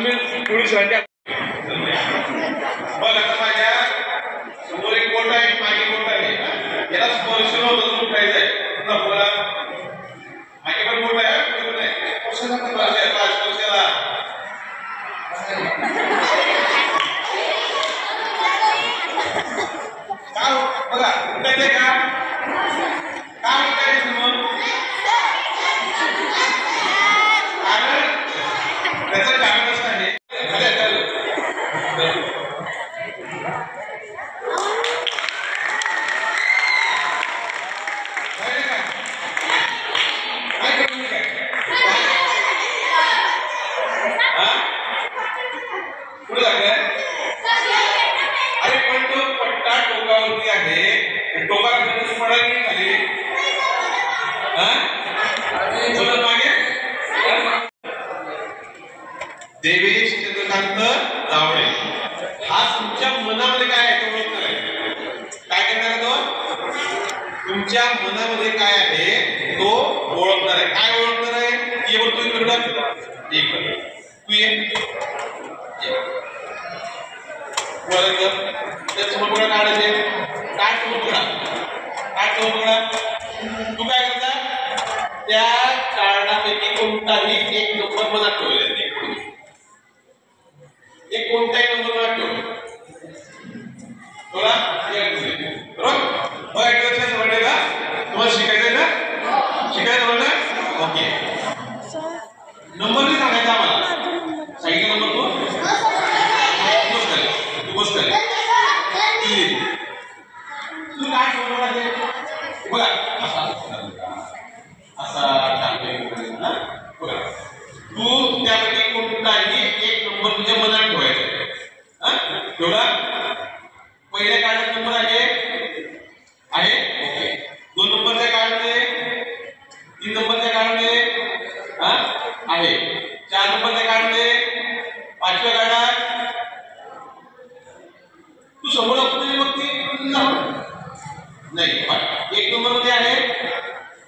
मी police राहते बघ आता माझ्या समोर एक बोट आहे मागे बोट आहे याला स्पर्श न होता प्राइस आहे पुन्हा बोला मागे पण बोट आहे पुढे पण आहे कशाला स्पर्श आहे स्पर्शाला काय बघा उठायचंय का काय उठायचं मग त्याचं कारणच नाही पुढे लागलाय अरे पण तो पट्टा टोकावरती आहे टोकावरती पडायला नाही खाली बोलत मागे देवेश चंद्रकांत जावळे हा तुमच्या मनामध्ये काय आहे तो ओळखणार आहे काय करणार आहे तो तुमच्या मनामध्ये काय आहे तो ओळखणार आहे काय ओळखणार आहे ये बोल तू इकडे एक तू ये समोर काढायचे काय तू काय करता त्या कारणापैकी कोणताही एक नंबर मनात ठेवले एक कोणताही नंबर मनात ठेवला बरोबर का तुम्हाला शिकायचंय ना ओके नंबर नाही सांगायचा आम्हाला सांगितलं नंबर तू बस कर तू काय ठेवलं बघा असा तू त्यापैकी कोणताही एक नंबर तुझ्या मनात ठेवायचा ठेवला पहिल्या कार्डात नंबर आहे ओके 2 नंबरच्या कार्डमध्ये 3 नंबरच्या कार्डमध्ये आहे 4 नंबरच्या कार्डमध्ये 5व्या कार्डात तू समोर असतो बघते नाही 1 नंबर मध्ये आहे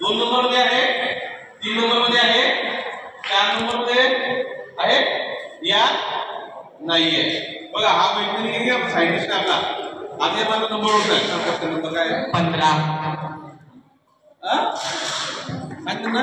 2 नंबर मध्ये आहे 3 नंबर मध्ये आहे 4 नंबर मध्ये आहे या नाही आहे बघा हा वैज्ञानिक सायंटिस्ट आपला आधी माझा नंबर होता नंबर काय 15 सांग ना